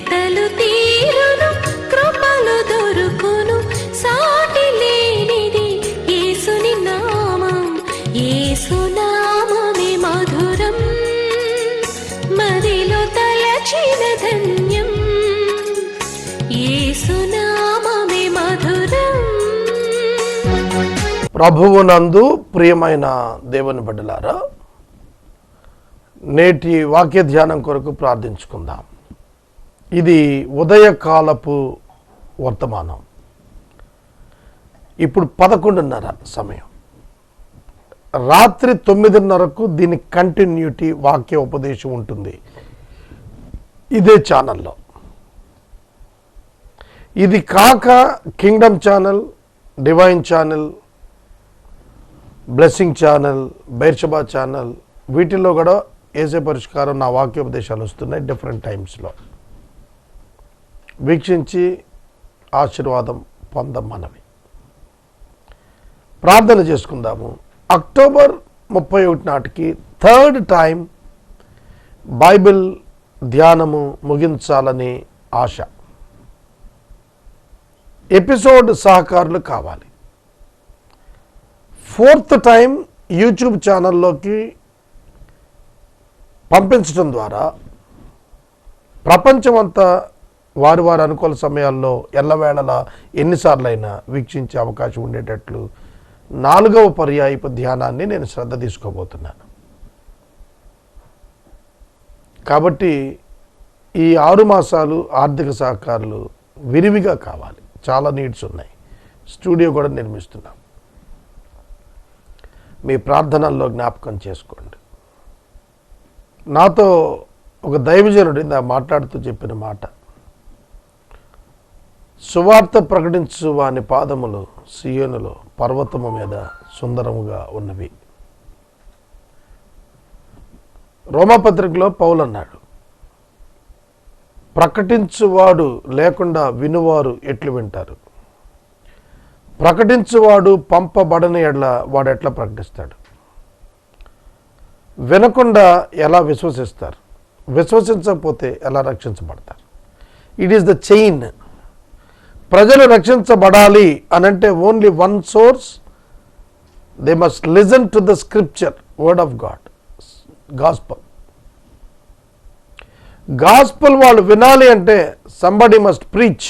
వెతలు తీరును కృపలు దొరుకును సాటి లేనిది యేసుని నామం యేసునామమే మధురం మదిలో తలచిన ధన్యం యేసునామమే మధురం. ప్రభువునందు ప్రియమైన దేవుని బిడ్డలారా, నేటి వాక్య ధ్యానం కొరకు ప్రార్థించుకుందాం. ఇది ఉదయకాలపు వర్తమానం. ఇప్పుడు 11:30 సమయం. రాత్రి 9:30కు దీని కంటిన్యూటీ వాక్య ఉపదేశం ఉంటుంది ఇదే ఛానల్లో. ఇది కాక kingdom channel, divine channel, blessing channel, Beersheba channel, వీటిల్లో కూడా ఏసే పరిష్కారం నా వాక్యోపదేశాలు వస్తున్నాయి డిఫరెంట్ టైమ్స్లో. వీక్షించి ఆశీర్వాదం పొందమనవి. ప్రార్థన చేసుకుందాము. అక్టోబర్ 31 నాటికి 3rd టైం బైబిల్ ధ్యానము ముగించాలని ఆశ. ఎపిసోడ్ సహకారులు కావాలి. 4th టైం యూట్యూబ్ ఛానల్లోకి పంపించడం ద్వారా ప్రపంచమంతా వారి అనుకూల సమయాల్లో ఎల్లవేళలా ఎన్నిసార్లైనా వీక్షించే అవకాశం ఉండేటట్లు 4వ పర్యాయపు ధ్యానాన్ని నేను శ్రద్ధ తీసుకోబోతున్నాను. కాబట్టి ఈ 6 మాసాలు ఆర్థిక సహకారులు విరివిగా కావాలి. చాలా నీడ్స్ ఉన్నాయి. స్టూడియో కూడా నిర్మిస్తున్నాం. మీ ప్రార్థనల్లో జ్ఞాపకం చేసుకోండి. నాతో ఒక దైవజనుడు మాట్లాడుతూ చెప్పిన మాట, సువార్త ప్రకటించు వాని పాదములు సియోనులో పర్వతము మీద సుందరముగా ఉన్నవి. రోమాపత్రికలో పౌలు అన్నాడు, ప్రకటించువాడు లేకుండా వినువారు ఎట్లు వింటారు? ప్రకటించువాడు పంపబడని ఎడ్ల వాడు ఎట్లా ప్రకటిస్తాడు? వినకుండా ఎలా విశ్వసిస్తారు? విశ్వసించకపోతే ఎలా రక్షించబడతారు? It is the chain. ప్రజలు రక్షించబడాలి అనంటే only one source. They must listen to the scripture, word of God, gospel. Gospel వాళ్ళు వినాలి అంటే somebody must preach.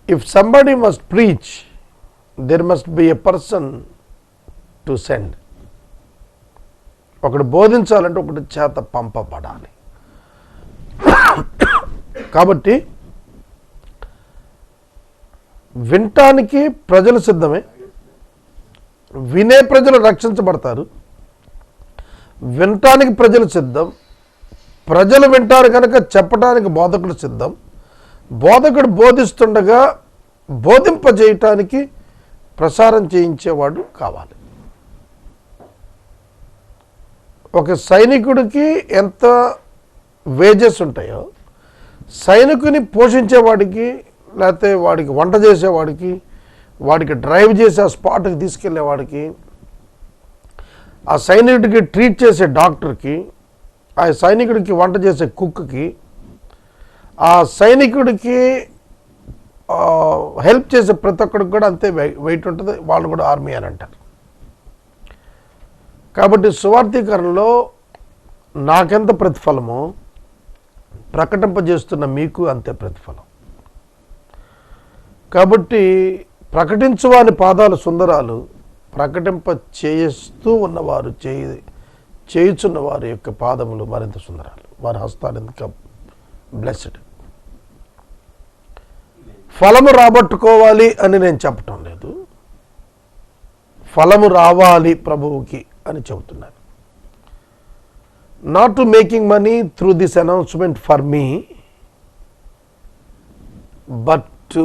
If somebody must preach, there must be a person to send. ఒకడు బోధించాలంటే ఒకటి చేత పంపబడాలి. కాబట్టి వినటానికి ప్రజలు సిద్ధమే, వినే ప్రజలు రక్షించబడతారు. వినటానికి ప్రజలు సిద్ధం, ప్రజలు వింటారు కనుక చెప్పడానికి బోధకుడు సిద్ధం. బోధకుడు బోధిస్తుండగా బోధింపజేయటానికి ప్రసారం చేయించేవాడు కావాలి. ఒక సైనికుడికి ఎంత వేజెస్ ఉంటాయో, సైనికుని పోషించేవాడికి, లేకపోతే వాడికి వంట చేసేవాడికి, వాడికి డ్రైవ్ చేసి ఆ స్పాట్కి తీసుకెళ్లేవాడికి, ఆ సైనికుడికి ట్రీట్ చేసే డాక్టర్కి, ఆ సైనికుడికి వంట చేసే కుక్కి, ఆ సైనికుడికి హెల్ప్ చేసే ప్రతి ఒక్కడికి కూడా అంతే వెయిట్ ఉంటుంది. వాళ్ళు కూడా ఆర్మీ అని అంటారు. కాబట్టి సువార్థీకరణలో నాకెంత ప్రతిఫలమో ప్రకటింపజేస్తున్న మీకు అంతే ప్రతిఫలం. కాబట్టి ప్రకటించువాని పాదాలు సుందరాలు, ప్రకటింప చేస్తూ ఉన్నవారు చేయుచున్న వారి యొక్క పాదములు మరింత సుందరాలు, వారి హస్తాలు ఎంత బ్లెస్డ్. ఫలము రాబట్టుకోవాలి అని నేను చెప్పటం లేదు, ఫలము రావాలి ప్రభువుకి అని చెబుతున్నాను. Not to making money through this announcement for me, but to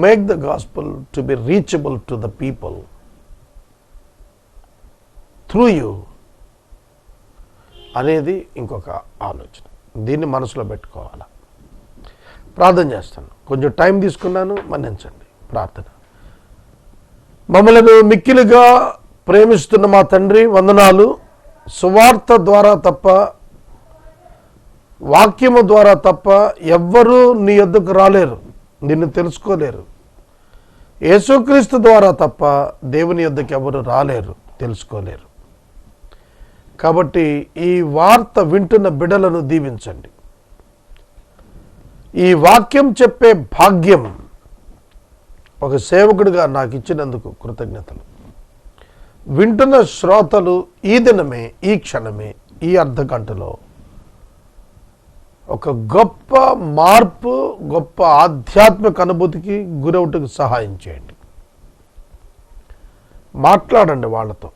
make the gospel to be reachable to the people through you అనేది ఇంకొక ఆలోచన. దీన్ని మనసులో పెట్టుకోవాలి. ప్రార్థన చేస్తాను. కొంచెం టైం తీసుకున్నాను, మన్నించండి. ప్రార్థన. మమ్మల్ని మిక్కిలిగా ప్రేమిస్తున్న మా తండ్రి, వందనాలు. సువార్త ద్వారా తప్ప వాక్యము ద్వారా తప్ప ఎవ్వరూ నీ యొద్దకు రాలేరు, నిన్ను తెలుసుకోలేరు. యేసుక్రీస్తు ద్వారా తప్ప దేవుని యొద్దకు ఎవరు రాలేరు, తెలుసుకోలేరు. కాబట్టి ఈ వార్త వింటున్న బిడ్డలను దీవించండి. ఈ వాక్యం చెప్పే భాగ్యం ఒక సేవకుడిగా నాకు ఇచ్చినందుకు కృతజ్ఞతలు. వింటున్న శ్రోతలు ఈ దినమే, ఈ క్షణమే, ఈ అర్ధగంటలో ఒక గొప్ప మార్పు, గొప్ప ఆధ్యాత్మిక అనుభూతికి గురవుటకు సహాయం చేయండి. మాట్లాడండి, వాళ్ళతో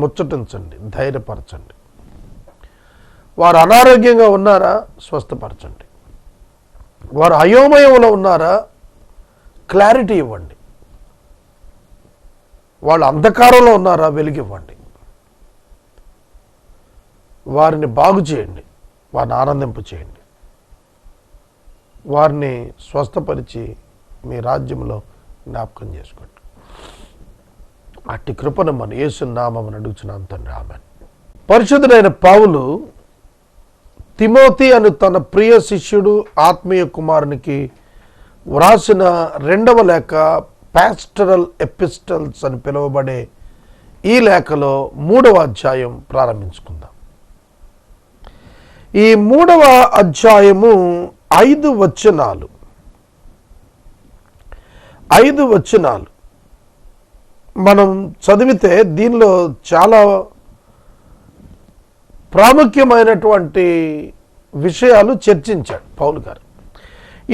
ముచ్చటించండి, ధైర్యపరచండి. వారు అనారోగ్యంగా ఉన్నారా, స్వస్థపరచండి. వారు అయోమయంలో ఉన్నారా, క్లారిటీ ఇవ్వండి. వాళ్ళు అంధకారంలో ఉన్నారా, వెలుగివ్వండి. వారిని బాగు చేయండి, వారిని ఆనందింప చేయండి, వారిని స్వస్థపరిచి మీ రాజ్యంలో జ్ఞాపకం చేసుకోండి. అట్టి కృపను మన యేసు నామమున అడుగుచున్నాం తండ్రి, ఆమేన్. పరిశుద్ధుడైన పౌలు తిమోతి అను తన ప్రియ శిష్యుడు ఆత్మీయ కుమారునికి వ్రాసిన 2వ లేఖ, పాస్టరల్ ఎపిస్టల్స్ అని పిలువబడే ఈ లేఖలో 3వ అధ్యాయం ప్రారంభించుకుందాం. ఈ 3వ అధ్యాయము 5 వచనాలు. 5 వచనాలు మనం చదివితే దీనిలో చాలా ప్రాముఖ్యమైనటువంటి విషయాలు చర్చించాడు పౌలు గారు.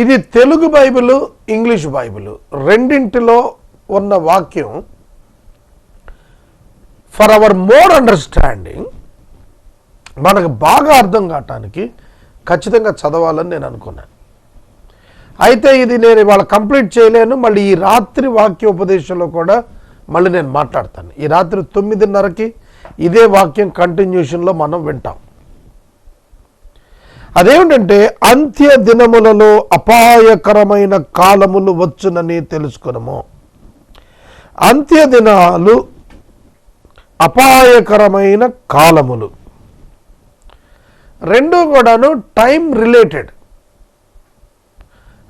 ఇది తెలుగు బైబిల్, ఇంగ్లీష్ బైబిల్ రెండింటిలో ఉన్న వాక్యం. ఫర్ అవర్ మోర్ అండర్స్టాండింగ్, మనకు బాగా అర్థం కావటానికి ఖచ్చితంగా చదవాలని నేను అనుకున్నాను. అయితే ఇది నేను ఇవాళ కంప్లీట్ చేయలేను. మళ్ళీ ఈ రాత్రి వాక్యోపదేశంలో కూడా మళ్ళీ నేను మాట్లాడతాను. ఈ రాత్రి 9:30కి ఇదే వాక్యం కంటిన్యూషన్లో మనం వింటాం. అదేమిటంటే, అంత్య దినములలో అపాయకరమైన కాలములు వచ్చునని తెలుసుకున్నాము. అంత్య దినాలు, అపాయకరమైన కాలములు రెండు కూడాను టైం రిలేటెడ్,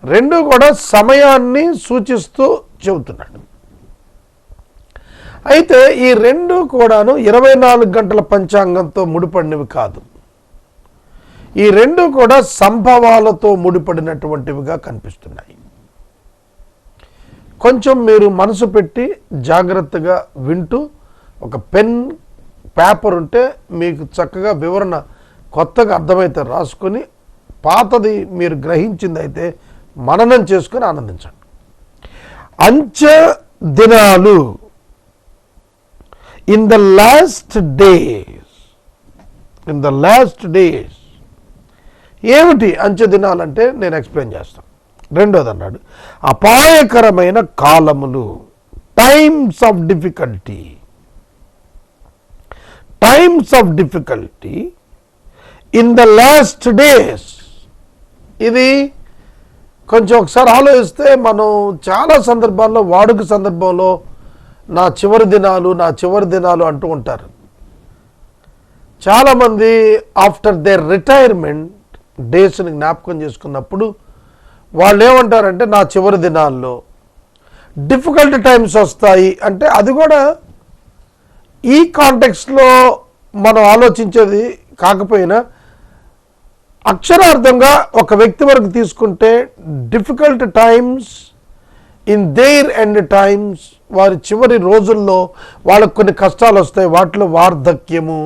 రెండు కూడా సమయాన్ని సూచిస్తూ చెబుతున్నాడు. అయితే ఈ రెండు కూడాను 24 గంటల పంచాంగంతో ముడిపడినవి కాదు. ఈ రెండు కూడా సంభవాలతో ముడిపడినటువంటివిగా కనిపిస్తున్నాయి. కొంచెం మీరు మనసు పెట్టి జాగ్రత్తగా వింటూ, ఒక పెన్ పేపర్ ఉంటే మీకు చక్కగా వివరణ కొత్తగా అర్థమైతే రాసుకొని, పాతది మీరు గ్రహించింది అయితే మననం చేసుకొని ఆనందించండి. అంత్య దినాలు, ఇన్ ద లాస్ట్ డేస్. ఏమిటి అంత్య దినాలంటే నేను ఎక్స్ప్లెయిన్ చేస్తాను. రెండోది అన్నాడు, అపాయకరమైన కాలములు, times of difficulty in the last days. ఇది కొంచెం ఒకసారి ఆలోచిస్తే మనం చాలా సందర్భాల్లో, వాడుక సందర్భంలో నా చివరి దినాలు అంటూ ఉంటారు. చాలామంది ఆఫ్టర్ దేర్ రిటైర్మెంట్ డేస్ని జ్ఞాపకం చేసుకున్నప్పుడు వాళ్ళు ఏమంటారంటే, నా చివరి దినాల్లో డిఫికల్ట్ టైమ్స్ వస్తాయి అంటే, అది కూడా ఈ కాంటెక్స్ట్లో మనం ఆలోచించేది కాకపోయినా అక్షరార్థంగా ఒక వ్యక్తి వరకు తీసుకుంటే, difficult times in there end times, వారి చివరి రోజుల్లో వాళ్ళకు కొన్ని కష్టాలు వస్తాయి. వాటిలో వార్ధక్యము,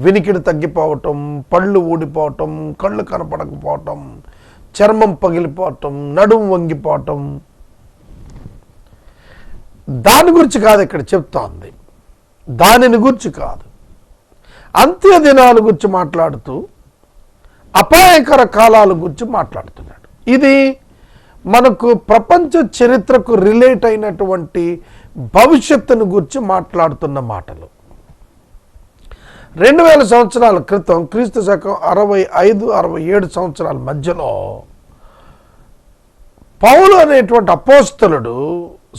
వినికిడి తగ్గిపోవటం, పళ్ళు ఊడిపోవటం, కళ్ళు కనపడకపోవటం, చర్మం పగిలిపోవటం, నడుము వంగిపోవటం. దాని గురించి కాదు ఇక్కడ చెప్తోంది, దానిని గురించి కాదు. అంత్య దినాల గురించి మాట్లాడుతూ అపాయకర కాలాల గురించి మాట్లాడుతున్నాడు. ఇది మనకు ప్రపంచ చరిత్రకు రిలేట్ అయినటువంటి భవిష్యత్తును గురించి మాట్లాడుతున్న మాటలు. 2000 సంవత్సరాల క్రితం, క్రీస్తు శకం 65-67 సంవత్సరాల మధ్యలో పౌలు అనేటువంటి అపోస్తలుడు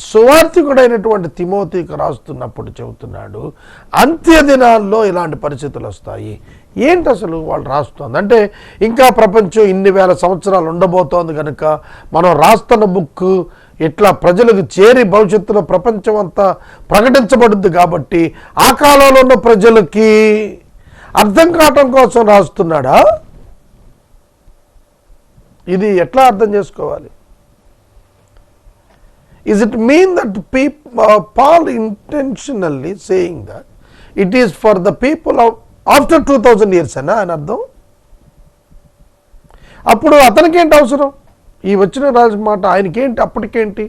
సువార్తికుడైనటువంటి తిమోతికి రాస్తున్నప్పుడు చెబుతున్నాడు, అంత్య దినాల్లో ఇలాంటి పరిస్థితులు వస్తాయి. ఏంటి అసలు వాళ్ళు రాస్తుంది అంటే ఇంకా ప్రపంచం ఇన్ని వేల సంవత్సరాలు ఉండబోతోంది కనుక మనం రాస్తున్న బుక్ ఇట్లా ప్రజలకు చేరి భవిష్యత్తులో ప్రపంచం అంతా ప్రకటించబడుద్ది కాబట్టి ఆ కాలంలో ఉన్న ప్రజలకి అర్థం కావటం కోసం రాస్తున్నాడా? ఇది ఎట్లా అర్థం చేసుకోవాలి? Is it mean that Paul intentionally saying that it is for the people of after 2000 years అనా అని అర్థం? అప్పుడు అతనికేంటి అవసరం? ఈ వచ్చిన రాజు మాట ఆయనకేంటి? అప్పటికేంటి?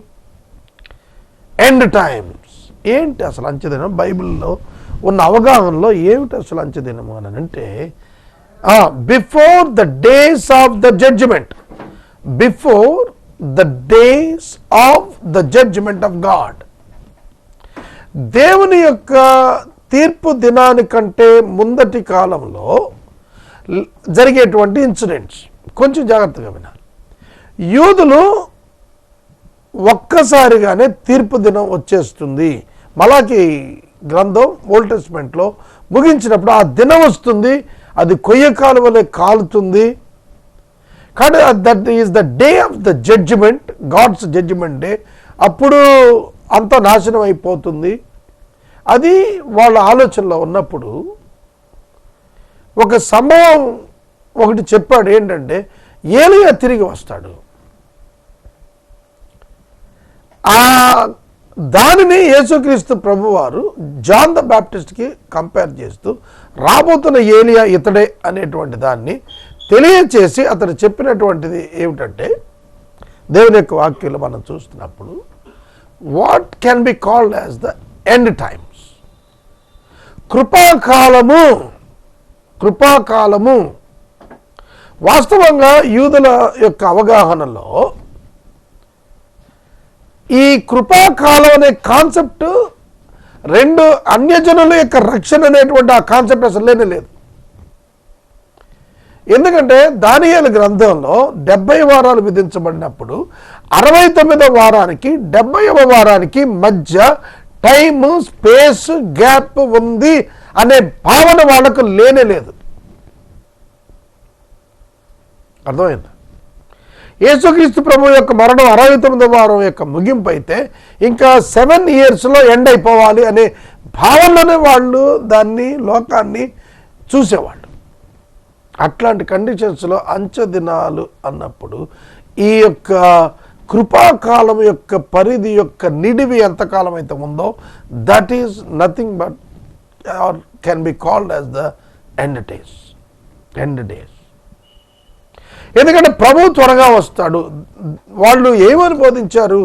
ఎండ్ టైమ్స్ ఏంటి అసలు అంచెదినం? బైబిల్లో ఉన్న అవగాహనలో ఏమిటి అసలు అంచెదినము అని అంటే before the days of the judgement, before the days of the judgment of God. దేవుని యొక్క తీర్పు దినానికంటే ముందటి కాలంలో జరిగేటువంటి ఇన్సిడెంట్స్ కొంచెం జాగ్రత్తగా వినాలి. యూదులు ఒక్కసారిగానే తీర్పు దినం వచ్చేస్తుంది. మలాకి గ్రంథం ఓల్డ్ టెస్ట్మెంట్లో ముగించినప్పుడు ఆ దినం వస్తుంది, అది కొయ్య కాలువలే కాలుతుంది. కానీ that is the day of the judgement, God's judgement day. అప్పుడు అంత నాశనం అయిపోతుంది. అది వాళ్ళ ఆలోచనలో ఉన్నప్పుడు ఒక సంభవం ఒకటి చెప్పాడు. ఏంటంటే ఏలియా తిరిగి వస్తాడు. ఆ దానిని యేసుక్రీస్తు ప్రభువారు జాన్ ద బ్యాప్టిస్ట్కి కంపేర్ చేస్తూ రాబోతున్న ఏలియా ఇతడే అనేటువంటి దాన్ని తెలియచేసి అతను చెప్పినటువంటిది ఏమిటంటే, దేవుని యొక్క వాక్యాలు మనం చూస్తున్నప్పుడు what can be called as the end times, కృపాకాలము. కృపాకాలము వాస్తవంగా యూదుల యొక్క అవగాహనలో ఈ కృపాకాలం అనే కాన్సెప్ట్ రెండు అన్యజనుల యొక్క రక్షణ అనేటువంటి ఆ కాన్సెప్ట్ అసలు లేనే లేదు. ఎందుకంటే దానియేలు గ్రంథంలో 70 వారాలు విధించబడినప్పుడు 69వ వారానికి 70వ వారానికి మధ్య టైము, స్పేస్, గ్యాప్ ఉంది అనే భావన వాళ్ళకు లేనే లేదు. అర్థమైంది? యేసుక్రీస్తు ప్రభు యొక్క మరణం 69వ వారం యొక్క ముగింపు అయితే ఇంకా 7 ఇయర్స్లో ఎండ్ అయిపోవాలి అనే భావనలోనే వాళ్ళు దాన్ని, లోకాన్ని చూసేవాళ్ళు. అట్లాంటి కండిషన్స్లో అంచె దినాలు అన్నప్పుడు ఈ యొక్క కృపాకాలం యొక్క పరిధి యొక్క నిడివి ఎంతకాలం అయితే ఉందో that is nothing but are can be called as the end days. End days. ఎందుకంటే ప్రభు త్వరగా వస్తాడు. వాళ్ళు ఏమని బోధించారు?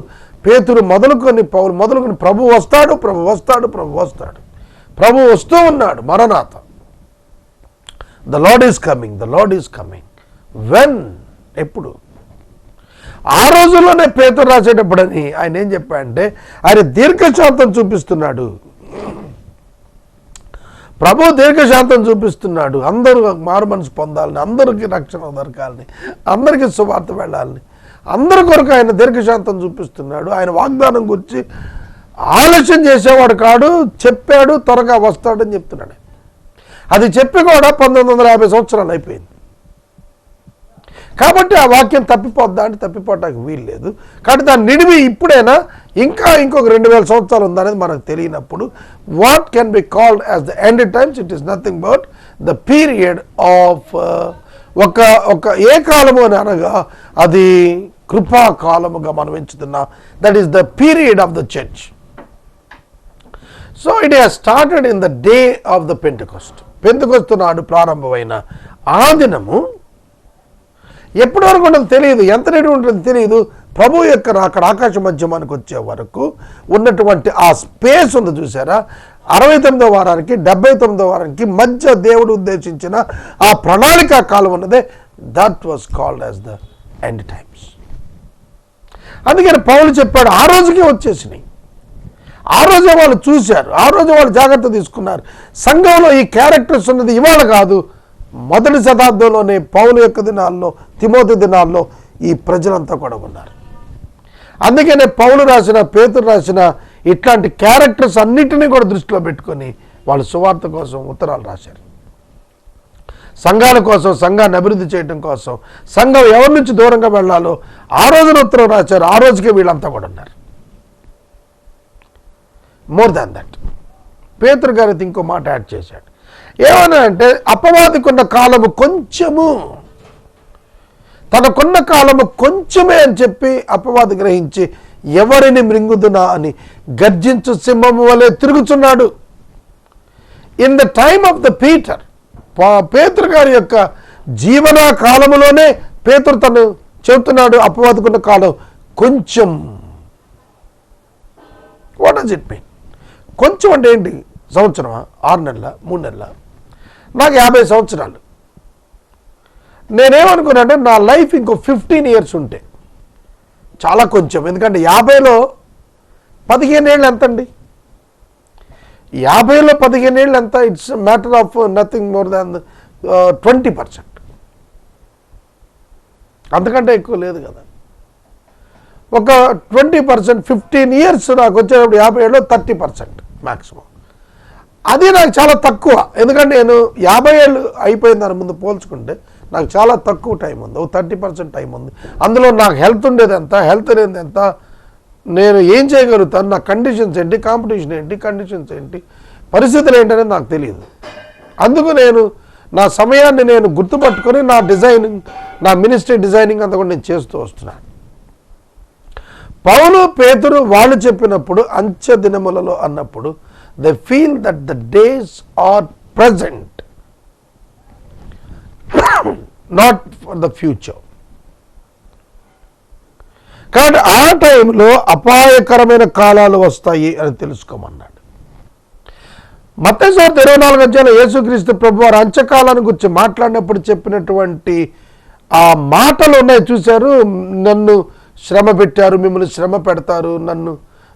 పేతురు మొదలుకొని, పౌలు మొదలుకొని ప్రభు వస్తాడు, ప్రభు వస్తాడు, ప్రభు వస్తాడు, ప్రభు వస్తూ ఉన్నాడు. మరణాత, the lord is coming, the lord is coming. When? ఎప్పుడు? ఆ రోజుల్లోనే పేతురు రాసేటప్పుడని ఆయన ఏం చెప్పాడంటే ఆయన దీర్ఘశాంతం చూపిస్తున్నాడు. ప్రభు దీర్ఘశాంతం చూపిస్తున్నాడు. అందరూ మారు మనసు పొందాలని, అందరికీ రక్షణ దొరకాలని, అందరికీ సువార్త వెళ్ళాలని, అందరి కొరకు ఆయన దీర్ఘశాంతం చూపిస్తున్నాడు. ఆయన వాగ్దానం గురించి ఆలస్యం చేసేవాడు కాడు, చెప్పాడు త్వరగా వస్తాడని చెప్తున్నాడు. అది చెప్పి కూడా 1950 సంవత్సరాలు అయిపోయింది. కాబట్టి ఆ వాక్యం తప్పిపోద్దా అంటే తప్పిపోవటానికి వీలు లేదు. కాబట్టి దాని నిడివి ఇప్పుడైనా ఇంకా ఇంకొక 2000 సంవత్సరాలు ఉందనేది మనకు తెలియనప్పుడు what can be called as the end times, it is nothing but the period of ఒక ఏ కాలము అని అనగా అది కృపా కాలముగా మనం ఎంచుతున్నాం. That is the period of the church. So it has started in the day of the Pentecost. Pentecost నాడు ప్రారంభమైన ఆ దినము ఎప్పటి వరకు ఉంటుందో తెలియదు, ఎంత నేటి ఉంటుందో తెలియదు. ప్రభు యొక్క అక్కడ ఆకాశ మధ్యమానికి వచ్చే వరకు ఉన్నటువంటి ఆ స్పేస్ ఉంది చూసారా, 69వ వారానికి 79వ వారానికి మధ్య దేవుడు ఉద్దేశించిన ఆ ప్రణాళిక కాలం ఉన్నదే, that was called as the end times. అందుకని పౌలు చెప్పాడు ఆ రోజుకే వచ్చేసినాయి. ఆ రోజే వాళ్ళు చూశారు, ఆ రోజే వాళ్ళు జాగ్రత్త తీసుకున్నారు. సంఘంలో ఈ క్యారెక్టర్స్ ఉన్నది ఇవాళ కాదు, మొదటి శతాబ్దంలోనే పౌలు యొక్క దినాల్లో, తిమోతి దినాల్లో ఈ ప్రజలంతా కూడా ఉన్నారు. అందుకనే పౌలు రాసిన, పేతురు రాసిన ఇట్లాంటి క్యారెక్టర్స్ అన్నిటినీ కూడా దృష్టిలో పెట్టుకొని వాళ్ళు సువార్త కోసం ఉత్తరాలు రాశారు. సంఘాల కోసం, సంఘాన్ని అభివృద్ధి చేయడం కోసం, సంఘం ఎవరి నుంచి దూరంగా వెళ్ళాలో ఆ రోజున ఉత్తరం రాశారు. ఆ రోజుకే వీళ్ళంతా కూడా ఉన్నారు. మోర్ దాన్ దట్ పేతురు గారు ఇంకో మాట యాడ్ చేశాడు. ఏమన్నా అంటే అపవాదికున్న కాలము కొంచెము, తనకున్న కాలము కొంచెమే అని చెప్పి అపవాది గ్రహించి ఎవరిని మృంగుదునా అని గర్జించు సింహము వలె తిరుగుచున్నాడు. In the time of the Peter, పేతురు గారి యొక్క జీవన కాలములోనే పేతురు తను చెబుతున్నాడు అపవాదుకున్న కాలం కొంచెం. What does it mean? కొంచెం అంటే ఏంటి? సంవత్సరమా, 6 నెలల, 3 నెలల? నాకు 50 సంవత్సరాలు. నేనేమనుకున్నానంటే నా లైఫ్ ఇంకో 15 ఇయర్స్ ఉంటే చాలా కొంచెం. ఎందుకంటే 50లో 15 ఏళ్ళు ఎంత అండి? 50లో 15 ఏళ్ళు ఎంత? It's matter of nothing more than 20%. అంతకంటే ఎక్కువ లేదు కదా. ఒక 20%, 15 ఇయర్స్ నాకు వచ్చేటప్పుడు 50 ఏళ్ళు 30% మ్యాక్సిమం. అది నాకు చాలా తక్కువ. ఎందుకంటే నేను 50 ఏళ్ళు అయిపోయిన దాని ముందు పోల్చుకుంటే నాకు చాలా తక్కువ టైం ఉంది. ఒక 30% టైం ఉంది. అందులో నాకు హెల్త్ ఉండేది ఎంత, హెల్త్ లేనిది ఎంత, నేను ఏం చేయగలుగుతాను, నా కండిషన్స్ ఏంటి, కాంపిటీషన్ ఏంటి, కండిషన్స్ ఏంటి, పరిస్థితులు ఏంటనేది నాకు తెలియదు. అందుకు నేను నా సమయాన్ని నేను గుర్తుపట్టుకొని నా డిజైనింగ్, నా మినిస్ట్రీ డిజైనింగ్ అంతా కూడా నేను చేస్తూ వస్తున్నాను. పౌలు, పేతురు వాళ్ళు చెప్పినప్పుడు అంచె దినములలో అన్నప్పుడు they feel that the days are present, not for the future. కాబట్టి ఆ టైంలో అపాయకరమైన కాలాలు వస్తాయి అని తెలుసుకోమన్నాడు. మత్తయి సువార్త 24వ అధ్యాయంలో యేసుక్రీస్తు ప్రభు వారు అంత్యకాలాన్ని గురించి మాట్లాడినప్పుడు చెప్పినటువంటి ఆ మాటలు ఉన్నాయి చూశారు. నన్ను శ్రమ పెట్టారు, మిమ్మల్ని శ్రమ పెడతారు, నన్ను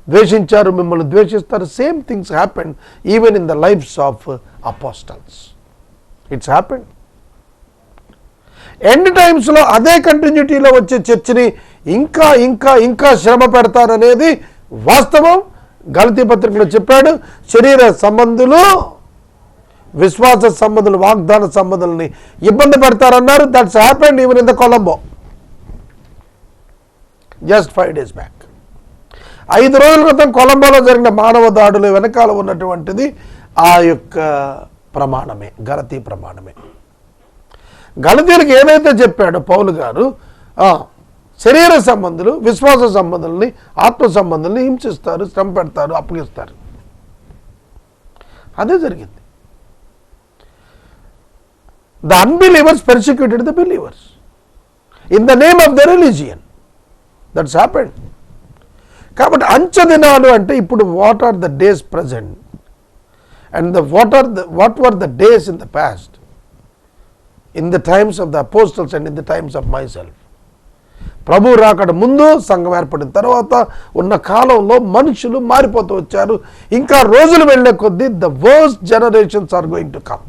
ద్వేషించారు, మిమ్మల్ని ద్వేషిస్తారు. Same things happen even in the lives of apostles. It's happen. End టైమ్స్లో అదే కంటిన్యూటీలో వచ్చే చర్చిని ఇంకా ఇంకా ఇంకా శ్రమ పెడతారనేది వాస్తవం. గలతీ పత్రికలో చెప్పాడు. శరీర సంబంధులు, విశ్వాస సంబంధులు, వాగ్దాన సంబంధులని ఇబ్బంది పెడతారన్నారు. That's happened even in the Colombo just 5 days back. 5 రోజుల క్రితం కొలంబోలో జరిగిన మానవ దాడులు వెనకాల ఉన్నటువంటిది ఆ యొక్క ప్రమాణమే, గలతీ ప్రమాణమే. గలతీలకు ఏదైతే చెప్పాడో పౌలు గారు, శరీర సంబంధులు, విశ్వాస సంబంధుల్ని, ఆత్మ సంబంధుల్ని హింసిస్తారు, శ్రమ పెడతారు, అప్పగిస్తారు. అదే జరిగింది. The unbelievers persecuted the believers in the name of the religion. That's happened. కాబట్టి అంచె దినాలు అంటే ఇప్పుడు what are the days present and what were the days in the past, in the times of the apostles and in the times of myself. ప్రభు రాకడ ముందు, సంఘం ఏర్పడిన తర్వాత ఉన్న కాలంలో మనుషులు మారిపోతూ వచ్చారు. ఇంకా రోజులు వెళ్ళే కొద్దీ the worst generations are going to come.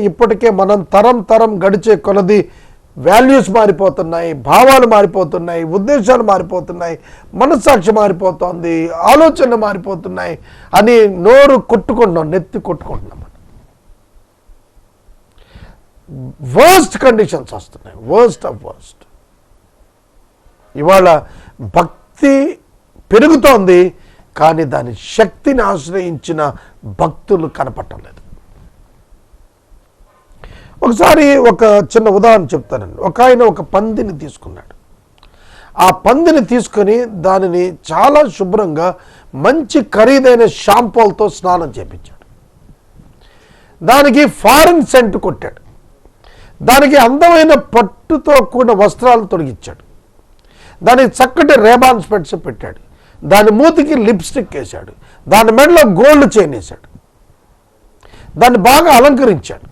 ఇప్పటికే మనం తరం గడిచే కొలది వాల్యూస్ మారిపోతున్నాయి, భావాలు మారిపోతున్నాయి, ఉద్దేశాలు మారిపోతున్నాయి, మనస్సాక్షి మారిపోతుంది, ఆలోచనలు మారిపోతున్నాయి అని నోరు కొట్టుకుంటున్నాం, నెత్తి కొట్టుకుంటున్నాం. వర్స్ట్ కండిషన్స్ వస్తున్నాయి, వర్స్ట్ ఆఫ్ వర్స్ట్. ఇవాళ భక్తి పెరుగుతోంది, కానీ దాని శక్తిని ఆశ్రయించిన భక్తులు కనపట్టలేదు. ఒకసారి ఒక చిన్న ఉదాహరణ చెప్తానండి. ఒక ఆయన ఒక పందిని తీసుకున్నాడు. ఆ పందిని తీసుకొని దానిని చాలా శుభ్రంగా మంచి ఖరీదైన షాంపూలతో స్నానం చేపించాడు. దానికి ఫారిన్ సెంట్ కొట్టాడు. దానికి అందమైన పట్టుతో కూడిన వస్త్రాలు తొడిగించాడు. దానికి చక్కటి రేబాన్ స్పెట్స్ పెట్టాడు. దాని మూతికి లిప్స్టిక్ వేశాడు. దాని మెడలో గోల్డ్ చైన్ వేశాడు. దాన్ని బాగా అలంకరించాడు.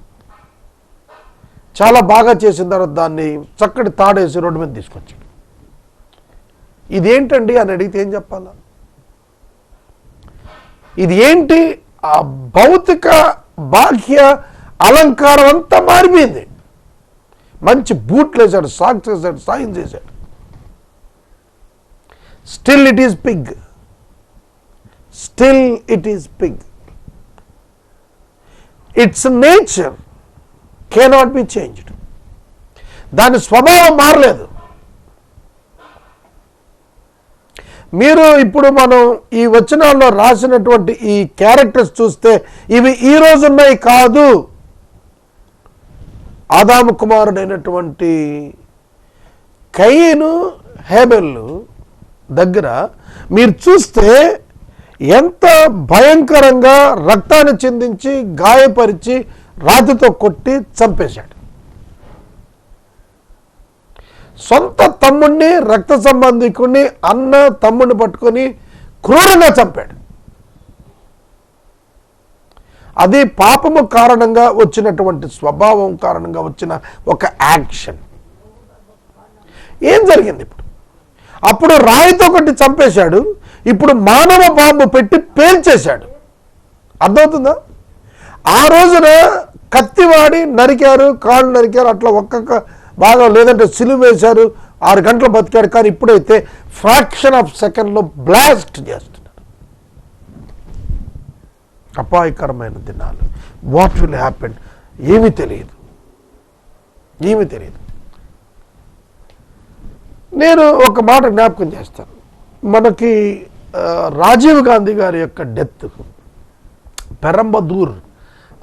చాలా బాగా చేసిన తర్వాత దాన్ని చక్కటి తాడేసి రోడ్డు మీద తీసుకొచ్చాడు. ఇదేంటండి అని అడిగితే ఏం చెప్పాలా? ఇది ఏంటి? ఆ భౌతిక బాహ్య అలంకారం అంతా మారిపోయింది. మంచి బూట్లు వేశాడు, సాక్స్ వేశాడు, సాయిన్స్ వేశాడు. Still it is Pig. Still it is Pig. It's nature cannot be changed. దాని స్వభావం మారలేదు. మీరు ఇప్పుడు మనం ఈ వచనాల్లో రాసినటువంటి ఈ క్యారెక్టర్స్ చూస్తే ఇవి ఈ రోజున్నవి కాదు. ఆదాము కుమారుడైనటువంటి కయీను హేబెలు దగ్గర మీరు చూస్తే ఎంత భయంకరంగా రక్తాన్ని చిందించి గాయపరిచి రాతితో కొట్టి చంపేశాడు. సొంత తమ్ముడిని, రక్త సంబంధికుడిని, అన్న తమ్ముడిని పట్టుకొని క్రూరంగా చంపాడు. అది పాపము కారణంగా వచ్చినటువంటి స్వభావం కారణంగా వచ్చిన ఒక యాక్షన్. ఏం జరిగింది ఇప్పుడు? అప్పుడు రాయితో కొట్టి చంపేశాడు, ఇప్పుడు మానవ బాంబు పెట్టి పేల్చేశాడు. అర్థమవుతుందా? ఆ రోజున కత్తివాడి నరికారు, కాళ్ళు నరికారు, అట్లా ఒక్కొక్క భాగం, లేదంటే సిలువ వేశారు, 6 గంటలు బతికాడు. కానీ ఇప్పుడైతే ఫ్రాక్షన్ ఆఫ్ సెకండ్లో బ్లాస్ట్ చేస్తున్నారు. అపాయకరమైన దినాలు. వాట్ విల్ హ్యాపెన్ ఏమీ తెలియదు. నేను ఒక మాట జ్ఞాపకం చేస్తాను. మనకి రాజీవ్ గాంధీ గారి యొక్క డెత్ పెరంబదూర్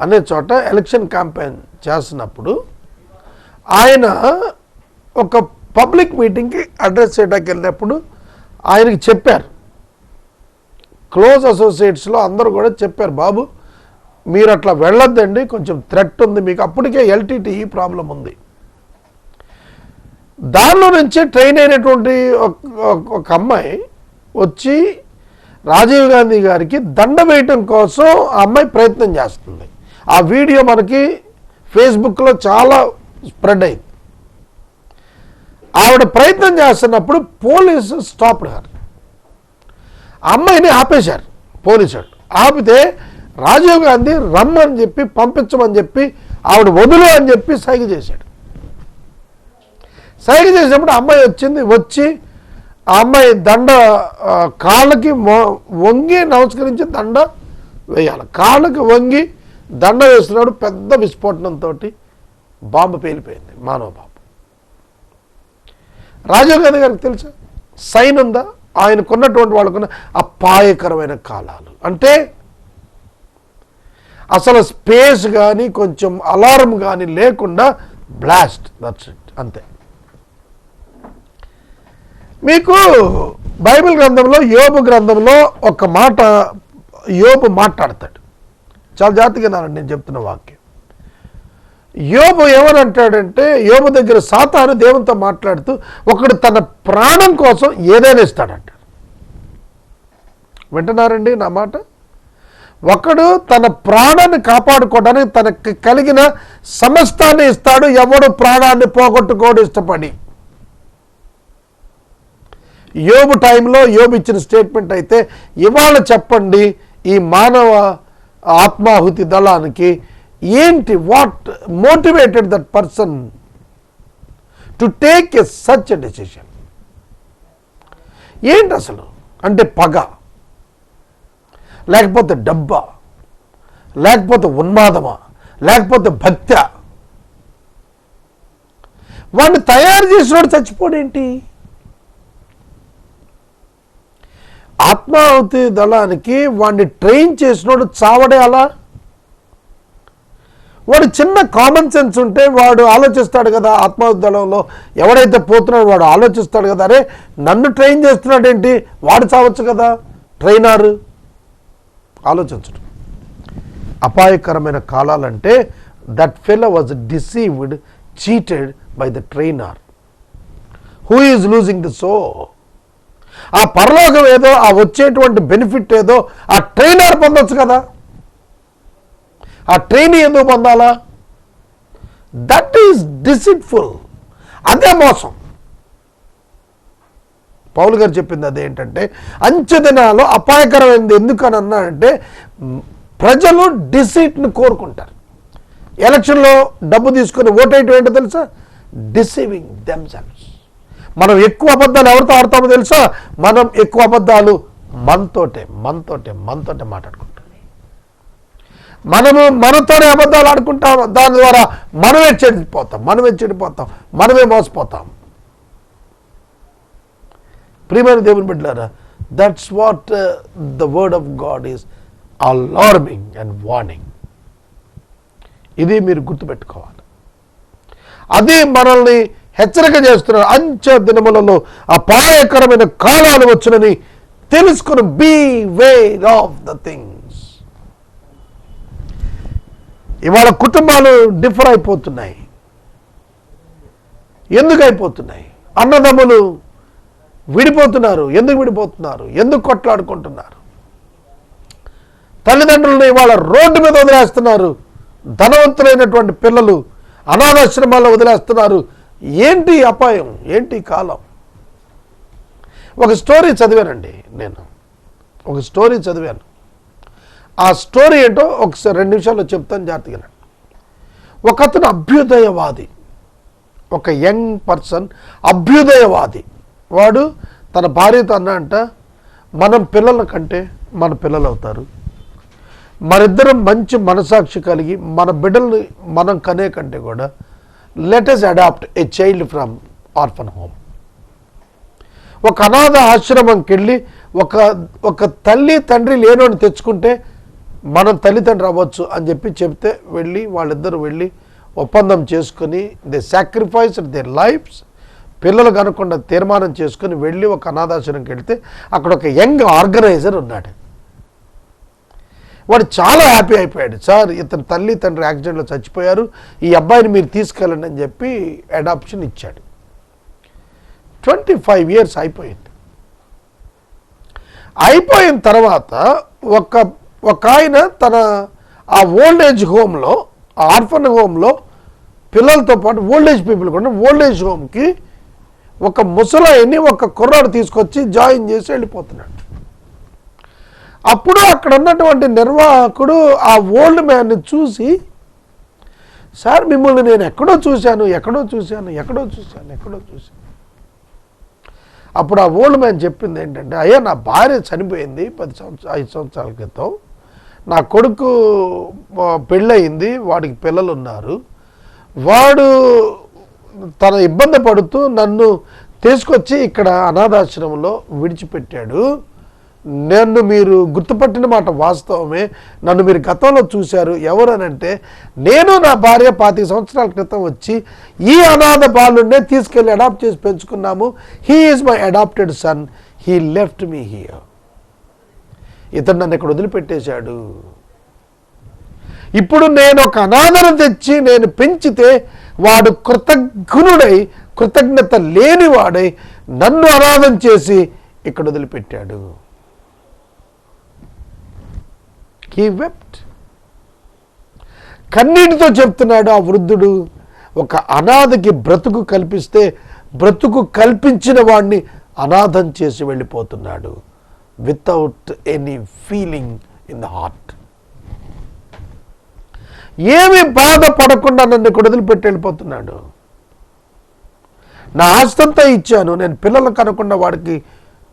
అనే చోట ఎలక్షన్ క్యాంపెయిన్ చేస్తున్నప్పుడు ఆయన ఒక పబ్లిక్ మీటింగ్కి అడ్రస్ చేయడానికి వెళ్ళినప్పుడు ఆయనకి చెప్పారు, క్లోజ్ అసోసియేట్స్లో అందరూ కూడా చెప్పారు, బాబు మీరు అట్లా వెళ్ళొద్దండి, కొంచెం థ్రెట్ ఉంది మీకు. అప్పటికే ఎల్టీటీఈ ప్రాబ్లం ఉంది. దానిలో నుంచి ట్రైన్ అయినటువంటి ఒక అమ్మాయి వచ్చి రాజీవ్ గాంధీ గారికి దండ వేయటం కోసం ఆ అమ్మాయి ప్రయత్నం చేస్తుంది. ఆ వీడియో మనకి ఫేస్బుక్లో చాలా స్ప్రెడ్ అయింది. ఆవిడ ప్రయత్నం చేస్తున్నప్పుడు పోలీసు స్టాప్డ్ హర్. అమ్మాయిని ఆపేశారు పోలీసులు. ఆపితే రాజీవ్ గాంధీ రమ్మని చెప్పి, పంపించమని చెప్పి, ఆవిడ వదులు అని చెప్పి సైగ చేశాడు. సైగ చేసినప్పుడు అమ్మాయి వచ్చింది. వచ్చి ఆ అమ్మాయి దండ కాళ్ళకి వంగి నమస్కరించి దండ వేయాలి. కాళ్ళకి వంగి దండ వేస్తున్నాడు. పెద్ద విస్ఫోటనంతో బాంబు పేలిపోయింది, మానవ బాంబు. రాజీవ్ గాంధీ గారికి తెలుసా? సైన్ ఉందా? ఆయనకున్నటువంటి వాళ్ళకున్న అపాయకరమైన కాలాలు అంటే అసలు స్పేస్ కానీ కొంచెం అలారం కానీ లేకుండా బ్లాస్ట్, దట్స్ ఇట్, అంతే. మీకు బైబిల్ గ్రంథంలో, యోబు గ్రంథంలో ఒక మాట యోబు మాట్లాడతాడు. చాలా జాగ్రత్తగా నానండి నేను చెప్తున్న వాక్యం. యోబు ఏమని అంటాడంటే, యోబు దగ్గర సాతాను దేవునితో మాట్లాడుతూ ఒకడు తన ప్రాణం కోసం ఏదైనా ఇస్తాడంట. వింటున్నారండి నా మాట? ఒకడు తన ప్రాణాన్ని కాపాడుకోవడానికి తనకు కలిగిన సమస్తాన్ని ఇస్తాడు. ఎవడు ప్రాణాన్ని పోగొట్టుకోడు ఇష్టపడి. యోబు టైంలో యోబు ఇచ్చిన స్టేట్మెంట్ అయితే, ఇవాళ చెప్పండి ఈ మానవ ఆత్మాహుతి దళానికి ఏంటి, what motivated that person to take a such a decision? ఏంటి అసలు? అంటే పగ, లేకపోతే డబ్బా, లేకపోతే ఉన్మాదమా, లేకపోతే భక్త్యా? వాడిని తయారు చేసినోడు చచ్చిపోడేంటి? ఆత్మాహుతి దళానికి వాడిని ట్రైన్ చేసినోడు చావడే అలా? వాడు చిన్న కామన్ సెన్స్ ఉంటే వాడు ఆలోచిస్తాడు కదా. ఆత్మాహుతి దళంలో ఎవడైతే పోతున్నాడో వాడు ఆలోచిస్తాడు కదా, అరే నన్ను ట్రైన్ చేస్తున్నాడు ఏంటి, వాడు చావచ్చు కదా. ట్రైనర్ ఆలోచించడు. అపాయకరమైన కాలాలంటే that fellow was deceived, cheated by the trainer who is losing the soul. ఆ పరలోకం ఏదో, ఆ వచ్చేటువంటి బెనిఫిట్ ఏదో ఆ ట్రైనర్ పొందొచ్చు కదా. ఆ ట్రైనీ ఎందుకు పొందాలా? That is deceitful. అదే మోసం. పౌలు గారు చెప్పింది అదేంటంటే, అంచె దినాల్లో అపాయకరమైనది ఎందుకని అన్నాడంటే, ప్రజలు డిసీట్ని కోరుకుంటారు. ఎలక్షన్లో డబ్బు తీసుకొని ఓటేయటం ఏంటో తెలుసా? Deceiving themselves. మనం ఎక్కువ అబద్ధాలు ఎవరితో ఆడతామో తెలుసా? మనం ఎక్కువ అబద్ధాలు మనతోటే మాట్లాడుకుంటాం. మనము మనతోనే అబద్ధాలు ఆడుకుంటాం, దాని ద్వారా మనమే చెడిపోతాం, మనమే మోసపోతాం. ప్రియమైన దేవుని బిడ్డలారా, that's what the word of God is alarming and warning. ఇది మీరు గుర్తుపెట్టుకోవాలి. అది మనల్ని హెచ్చరిక చేస్తున్నారు. అంచె దినములలో అపాయకరమైన కాలాలు వచ్చునని తెలుసుకుని బీవేర్ ఆఫ్ ద థింగ్స్. ఇవాళ కుటుంబాలు డిఫర్ అయిపోతున్నాయి. ఎందుకు అయిపోతున్నాయి? అన్నదమ్ములు విడిపోతున్నారు. ఎందుకు విడిపోతున్నారు? ఎందుకు కొట్లాడుకుంటున్నారు? తల్లిదండ్రులను ఇవాళ రోడ్డు మీద వదిలేస్తున్నారు. ధనవంతులైనటువంటి పిల్లలు అనాథాశ్రమాల్లో వదిలేస్తున్నారు. ఏంటి అపాయం? ఏంటి కాలం? ఒక స్టోరీ చదివానండి. నేను ఒక స్టోరీ చదివాను. ఆ స్టోరీ ఏంటో ఒకసారి 2 నిమిషాల్లో చెప్తాను, జాగ్రత్తగా. ఒక అతను అభ్యుదయవాది, ఒక యంగ్ పర్సన్ అభ్యుదయవాది. వాడు తన భార్యతో అన్నంట, మనం పిల్లల కంటే మన పిల్లలు అవుతారు, మనిద్దరం మంచి మనసాక్షి కలిగి మన బిడ్డల్ని మనం కనే కంటే కూడా let us adopt a child from orphan home. ఒక అనాథ ఆశ్రమంకి వెళ్ళి ఒక తల్లి తండ్రి లేనోని తెచ్చుకుంటే మనం తల్లిదండ్రి అవ్వచ్చు అని చెప్తే వెళ్ళి వాళ్ళిద్దరూ వెళ్ళి ఒప్పందం చేసుకుని దే సాక్రిఫైస్డ్ దేర్ లైఫ్స్. పిల్లలు కనుకుండా తీర్మానం చేసుకుని వెళ్ళి ఒక అనాథాశ్రమంకి వెళ్తే అక్కడ ఒక యంగ్ ఆర్గనైజర్ ఉన్నాడు. వాడు చాలా హ్యాపీ అయిపోయాడు. సార్, ఇతని తల్లి తండ్రి యాక్సిడెంట్లో చచ్చిపోయారు, ఈ అబ్బాయిని మీరు తీసుకెళ్ళండి అని చెప్పి అడాప్షన్ ఇచ్చాడు. 25 years అయిపోయింది. అయిపోయిన తర్వాత ఒక ఆయన తన ఆ ఓల్డ్ ఏజ్ హోమ్లో, ఆర్ఫన్ హోమ్లో పిల్లలతో పాటు ఓల్డ్ ఏజ్ పీపుల్ కూడా ఓల్డ్ ఏజ్ హోమ్కి ఒక ముసలాయిని ఒక కుర్రాడు తీసుకొచ్చి జాయిన్ చేసి వెళ్ళిపోతున్నాడు. అప్పుడు అక్కడ ఉన్నటువంటి నిర్వాహకుడు ఆ ఓల్డ్ మ్యాన్ని చూసి, సార్ మిమ్మల్ని నేను ఎక్కడో చూశాను. అప్పుడు ఆ ఓల్డ్ మ్యాన్ చెప్పింది ఏంటంటే, అయ్యా నా భార్య చనిపోయింది 5 సంవత్సరాల క్రితం, నా కొడుకు పెళ్ళయింది, వాడికి పిల్లలు ఉన్నారు, వాడు తన ఇబ్బంది పడుతూ నన్ను తీసుకొచ్చి ఇక్కడ అనాథాశ్రమంలో విడిచిపెట్టాడు. నన్ను మీరు గుర్తుపట్టిన మాట వాస్తవమే, నన్ను మీరు గతంలో చూశారు. ఎవరనంటే నేను నా భార్య 25 సంవత్సరాల క్రితం వచ్చి ఈ అనాథ బాలుడినే తీసుకెళ్ళి అడాప్ట్ చేసి పెంచుకున్నాము. He is my adopted son, he left me here. ఇతను నన్ను ఇక్కడ వదిలిపెట్టేశాడు. ఇప్పుడు నేను ఒక అనాథను తెచ్చి నేను పెంచితే వాడు కృతజ్ఞత లేనివాడై నన్ను అనాథం చేసి ఇక్కడ వదిలిపెట్టాడు. He wept. కన్నీటితో చెప్తున్నాడు ఆ వృద్ధుడు. ఒక అనాథకి బ్రతుకు కల్పిస్తే బ్రతుకు కల్పించిన వాడిని అనాథం చేసి వెళ్ళిపోతున్నాడు, without any feeling in the heart. ఏమి బాధపడకుండా నన్ను ఇక్కడ వదిలిపెట్టి వెళ్ళిపోతున్నాడు. నా ఆస్తంతా ఇచ్చాను, నేను పిల్లలకు అనకుండా వాడికి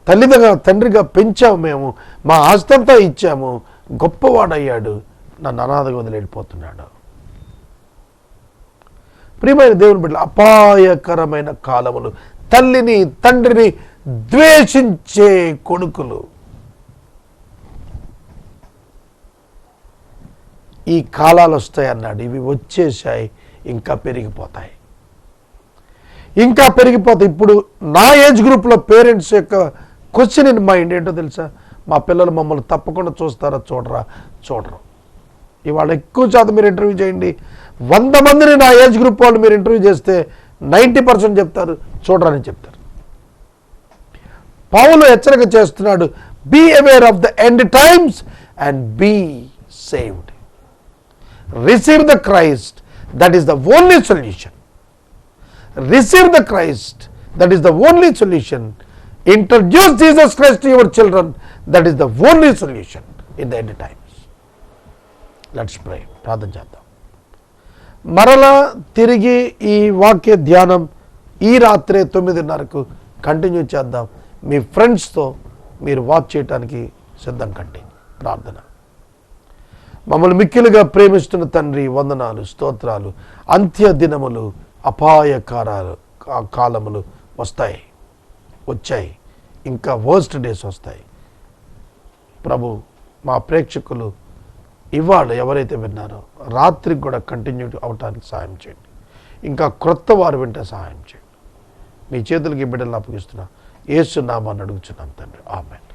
తండ్రిగా పెంచాము, మేము మా ఆస్తంతా ఇచ్చాము, గొప్పవాడయ్యాడు, నన్ను అనాథగా వదిలి వెళ్ళిపోతున్నాడు. ప్రియమైన దేవుని బిడ్డలు, అపాయకరమైన కాలములు, తల్లిని తండ్రిని ద్వేషించే కొడుకులు, ఈ కాలాలు వస్తాయన్నాడు. ఇవి వచ్చేసాయి, ఇంకా పెరిగిపోతాయి. ఇప్పుడు నా ఏజ్ గ్రూప్లో పేరెంట్స్ యొక్క క్వశ్చన్ ఇన్ మైండ్ ఏంటో తెలుసా? మా పిల్లలు మమ్మల్ని తప్పకుండా చూస్తారా? చూడరు. ఇవాళ ఎక్కువ శాతం మీరు ఇంటర్వ్యూ చేయండి, 100 మందిని నా ఏజ్ గ్రూప్ వాళ్ళు మీరు ఇంటర్వ్యూ చేస్తే 90% చెప్తారు చూడరని చెప్తారు. పౌలు హెచ్చరిక చేస్తున్నాడు, be aware of the end times and be saved. Receive the Christ, that is the only solution. Receive the Christ, that is the only solution. Introduce Jesus Christ to your children, that is the only solution in the end times. Let's pray. ప్రార్థన చేద్దాం. మరలా తిరిగి ఈ వాక్య ధ్యానం ఈ రాత్రి 9:30కు continue చేద్దాం. మీ ఫ్రెండ్స్తో మీరు వాచ్ చేయడానికి సిద్ధం కండి. ప్రార్థన. మమ్మల్ని మిక్కిలుగా ప్రేమిస్తున్న తండ్రి, వందనాలు, స్తోత్రాలు. అంత్య దినములు, అపాయకారాలు కాలములు వచ్చాయి, ఇంకా వర్స్ట్ డేస్ వస్తాయి ప్రభు. మా ప్రేక్షకులు ఇవాళ ఎవరైతే విన్నారో రాత్రికి కూడా కంటిన్యూ అవటానికి సహాయం చేయండి. ఇంకా క్రొత్త వారు వింటే సహాయం చేయండి. మీ చేతులకి బిడ్డలు అప్పగిస్తున్నా, యేసు నామాన్ని అడుగుచున్నాం తండ్రి, ఆమేన్.